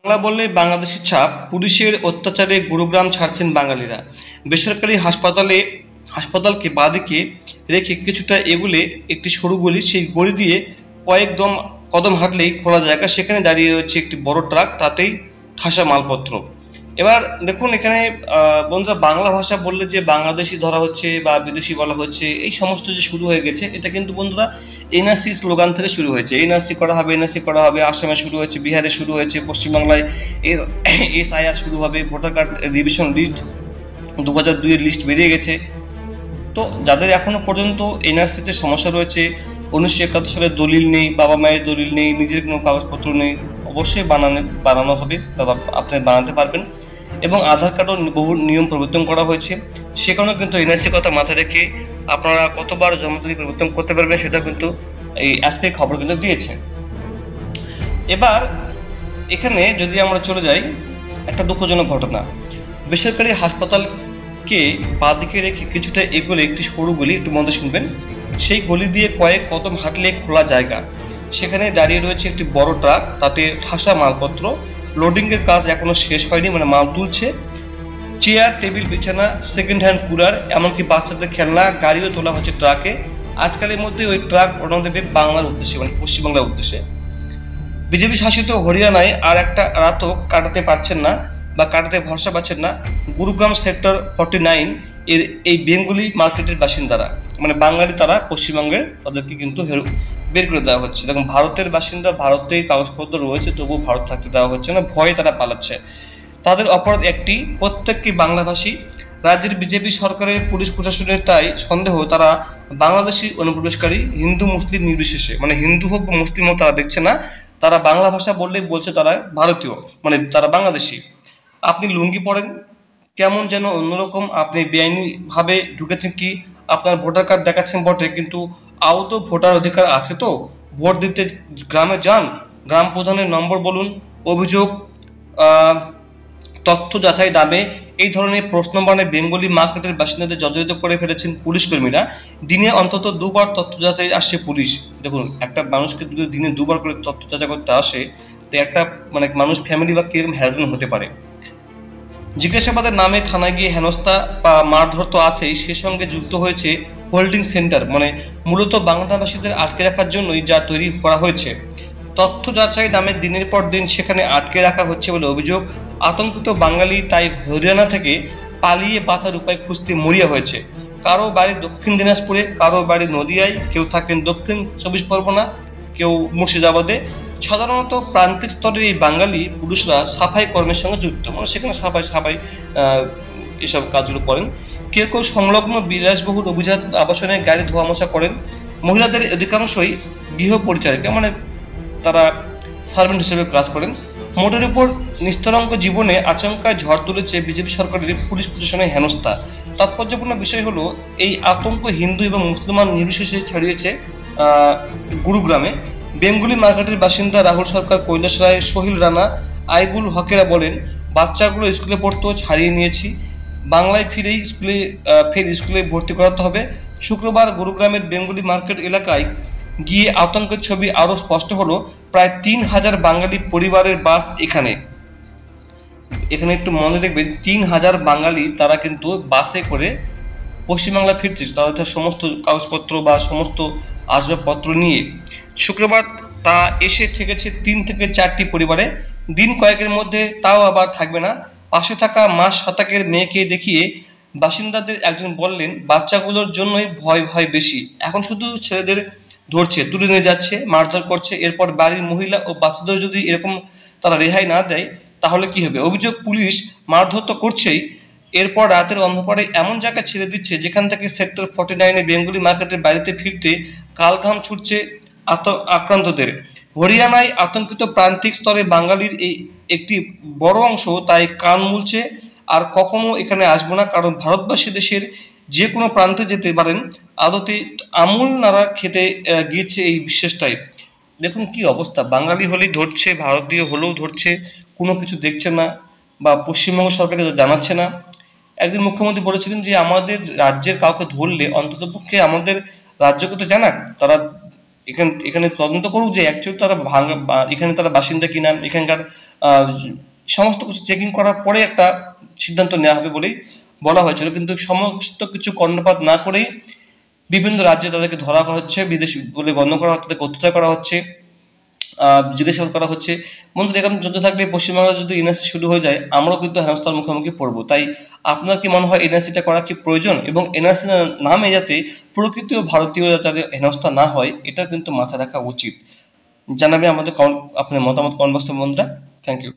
বাংলা বললেই বাংলাদেশের ছাপ। পুলিশের অত্যাচারে গুরুগ্রাম ছাড়ছেন বাঙালিরা। বেসরকারি হাসপাতালকে বাঁদিকে রেখে কিছুটা এগুলে একটি সরু গলি, সেই গলি দিয়ে কয়েক কদম হাঁটলেই খোলা জায়গা, সেখানে দাঁড়িয়ে রয়েছে একটি বড় ট্রাক, তাতেই ঠাসা মালপত্র। এবার দেখুন এখানে বন্ধুরা, বাংলা ভাষা বললে যে বাংলাদেশি ধরা হচ্ছে বা বিদেশি বলা হচ্ছে, এই সমস্ত যে শুরু হয়ে গেছে, এটা কিন্তু বন্ধুরা এনআরসি স্লোগান থেকে শুরু হয়েছে। এনআরসি করা হবে, এনআরসি করা হবে। আসামে শুরু হয়েছে, বিহারে শুরু হয়েছে, পশ্চিমবাংলায় এসআইআর শুরু হবে, ভোটার কার্ড রিভিশন লিস্ট 2002-এর লিস্ট বেরিয়ে গেছে। তো যাদের এখনো পর্যন্ত এনআরসিতে সমস্যা রয়েছে, 1971 সালে দলিল নেই, বাবা মায়ের দলিল নেই, নিজের কোনো কাগজপত্র নেই, অবশ্যই বানানো হবে বা আপনি বানাতে পারবেন। এবং আধার কার্ডও বহু নিয়ম পরিবর্তন করা হয়েছে, সেখানেও কিন্তু এনআরসি কথা মাথায় রেখে আপনারা কতবার জমা তারিখ পরিবর্তন করতে পারবেন সেটা কিন্তু এই আজকের খবর কিন্তু দিয়েছে। এবার এখানে যদি আমরা চলে যাই, একটা দুঃখজনক ঘটনা। বেসরকারি হাসপাতালকে বাঁদিকে রেখে কিছুটা এগোলে একটি সরু গলি, একটু মন দিয়ে শুনবেন, সেই গলি দিয়ে কয়েক কদম হাঁটলে খোলা জায়গা, সেখানে দাঁড়িয়ে রয়েছে একটি বড় ট্রাক, তাতে ঠাসা মালপত্র। লোডিংয়ের কাজ এখনো শেষ হয়নি, মানে মাল তুলছে। চেয়ার, টেবিল, বিছানা, সেকেন্ড হ্যান্ড কুলার, এমনকি বাচ্চাদের খেলনা গাড়িও তোলা হচ্ছে ট্রাকে। আজকালের মধ্যে ওই ট্রাক রওনা দেবে বাংলার উদ্দেশ্যে, মানে পশ্চিমবাংলার উদ্দেশ্যে। বিজেপি শাসিত হরিয়ানায় আর একটা রাতও কাটাতে পারছেন না বা কাটাতে ভরসা পাচ্ছেন না গুরুগ্রাম সেক্টর 49 এর এই বেঙ্গলি মার্কেটের বাসিন্দারা, মানে বাঙালি তারা পশ্চিমবঙ্গের, তাদেরকে কিন্তু বের করে দেওয়া হচ্ছে। দেখুন, ভারতের বাসিন্দা, ভারতেই কাগজপত্র রয়েছে, তবুও ভারত থাকতে দেওয়া হচ্ছে না, ভয়ে তারা পালাচ্ছে। তাদের অপরাধ একটি, প্রত্যেককে বাংলাভাষী। রাজ্যের বিজেপি সরকারের পুলিশ প্রশাসনের তাই সন্দেহ তারা বাংলাদেশি অনুপ্রবেশকারী, হিন্দু মুসলিম নির্বিশেষে, মানে হিন্দু হোক বা মুসলিম হোক তারা দেখছে না, তারা বাংলা ভাষা বললেই বলছে তারা ভারতীয়, মানে তারা বাংলাদেশি। আপনি লুঙ্গি পরেন, কেমন যেন অন্যরকম, আপনি বেআইনিভাবে ঢুকেছেন কি, আপনার ভোটার কার্ড দেখাচ্ছেন বটে, কিন্তু আদৌ ভোটার অধিকার আছে তো? ভোট দিতে গ্রামে যান, গ্রাম প্রধানের নম্বর বলুন, অভিযোগ তথ্য যাচাই দামে, এই ধরনের প্রশ্নবাণে বেঙ্গলি মার্কেটের বাসিন্দাদের জর্জরিত করে ফেলেছেন পুলিশ কর্মীরা। দিনে অন্তত দুবার তথ্য যাচাই আসছে পুলিশ। দেখুন, একটা মানুষকে যদি দিনে দুবার করে তথ্য যাচাই করতে আসে, তো একটা মানে মানুষ, ফ্যামিলি বা কিরকম হ্যারাসমেন্ট হতে পারে। জিজ্ঞাসাবাদের নামে থানায় গিয়ে হেনস্থা বা মারধর তো আছেই, সে সঙ্গে যুক্ত হয়েছে হোল্ডিং সেন্টার, মানে মূলত বাংলাভাষীদের আটকে রাখার জন্যই যা তৈরি করা হয়েছে। তথ্য যাচাই নামে দিনের পর দিন সেখানে আটকে রাখা হচ্ছে বলে অভিযোগ। আতঙ্কিত বাঙালি তাই হরিয়ানা থেকে পালিয়ে বাঁচার উপায় খুঁজতে মরিয়া হয়েছে। কারো বাড়ি দক্ষিণ দিনাজপুরে, কারো বাড়ি নদিয়ায়, কেউ থাকেন দক্ষিণ 24 পরগনা, কেউ মুর্শিদাবাদে। সাধারণত প্রান্তিক স্তরের এই বাঙালি পুরুষরা সাফাই কর্মের সঙ্গে যুক্ত, মানে সেখানে সাফাই এসব কাজগুলো করেন। কেউ কেউ সংলগ্ন বিলাসবহুল অভিজাত আবাসনে গাড়ি ধোয়া মোছা করেন। মহিলাদের অধিকাংশই গৃহ পরিচারিকা, মানে তারা সার্ভেন্ট হিসেবে কাজ করেন। মোটের উপর নিস্তরঙ্গ জীবনে আচমকায় ঝড় তুলেছে বিজেপি সরকারের পুলিশ প্রশাসনের হেনস্থা। তাৎপর্যপূর্ণ বিষয় হলো, এই আতঙ্ক হিন্দু এবং মুসলমান নির্বিশেষে ছড়িয়েছে গুরুগ্রামে। বেঙ্গলি মার্কেটের বাসিন্দা রাহুল সরকার, কৈলাস রায়, সোহিল রানা, আইবুল হকেরা বলেন, বাচ্চাগুলো স্কুলে পড়তেও ছাড়িয়ে নিয়েছি, বাংলায় ফের স্কুলে ভর্তি করাতে হবে। শুক্রবার গুরুগ্রামের বেঙ্গলি মার্কেট এলাকায় গিয়ে আতঙ্কের ছবি আরও স্পষ্ট হলো। প্রায় 3000 বাঙালি পরিবারের বাস এখানে একটু মনে দেখবেন, 3000 বাঙালি তারা কিন্তু বাসে করে পশ্চিমবাংলা ফিরছে, তাদের সমস্ত কাগজপত্র বা সমস্ত আসবাবপত্র নিয়ে। শুক্রবার তা এসে ঠেকেছে 3 থেকে 4টি পরিবারে। দিন কয়েকের মধ্যে তাও আবার থাকবে না। পাশে থাকা মাস শতকের মেয়েকে দেখিয়ে বাসিন্দাদের একজন বললেন, বাচ্চাগুলোর জন্যই ভয় বেশি, এখন শুধু ছেলেদের ধরছে, তুলে নিয়ে যাচ্ছে, মারধর করছে, এরপর বাড়ির মহিলা ও বাচ্চাদের যদি এরকম তারা রেহাই না দেয় তাহলে কি হবে? অভিযোগ, পুলিশ মারধর তো করছেই, এরপর রাতের অন্ধকারে এমন জায়গায় ছেড়ে দিচ্ছে যেখান থেকে সেক্টর 49-এ বেঙ্গলি মার্কেটের বাড়িতে ফিরতে কালঘাম ছুটছে আক্রান্তদের। হরিয়ানায় আতঙ্কিত প্রান্তিক স্তরে বাঙালির এই একটি বড় অংশ তাই কান মুলছে, আর কখনো এখানে আসবো না, কারণ ভারতবাসী দেশের যে কোনো প্রান্তে যেতে পারেন, আদতে আমূল নাড়া খেতে গিয়েছে এই বিশ্বাসটাই। দেখুন কি অবস্থা, বাঙালি হলেই ধরছে, ভারতীয় হলেও ধরছে, কোনো কিছু দেখছে না বা পশ্চিমবঙ্গ সরকারকে জানাচ্ছে না। একদিন মুখ্যমন্ত্রী বলেছিলেন যে আমাদের রাজ্যের কাউকে ধরলে অন্ততপক্ষে আমাদের রাজ্যকে তো জানাক, তারা এখানে এখানে তদন্ত করুক যে অ্যাকচুয়ালি তারা এখানে তারা বাসিন্দা কিনা, এখানকার সমস্ত কিছু চেকিং করার পরে একটা সিদ্ধান্ত নেওয়া হবে বলেই বলা হয়েছিল। কিন্তু সমস্ত কিছু কর্ণপাত না করেই বিভিন্ন রাজ্যে তাদেরকে ধরা হচ্ছে, বিদেশি বলে গণ্য করা হচ্ছে, তাদেরকে অত্যাচার করা হচ্ছে, জিজ্ঞাসাবাদ করা হচ্ছে। বন্ধুরা, এরকম চলতে থাকলে পশ্চিমবাংলা যদি এনআরসি শুরু হয়ে যায়, আমরাও কিন্তু হেনস্থার মুখোমুখি পড়বো। তাই আপনার কি মনে হয় এনআরসিটা করা কি প্রয়োজন? এবং এনআরসি নামে যাতে প্রকৃত ভারতীয় যাতে হেনস্থা না হয়, এটা কিন্তু মাথায় রাখা উচিত। জানাবে আমাদের আপনার মতামত কমেন্ট বক্সে বন্ধুরা। Thank you.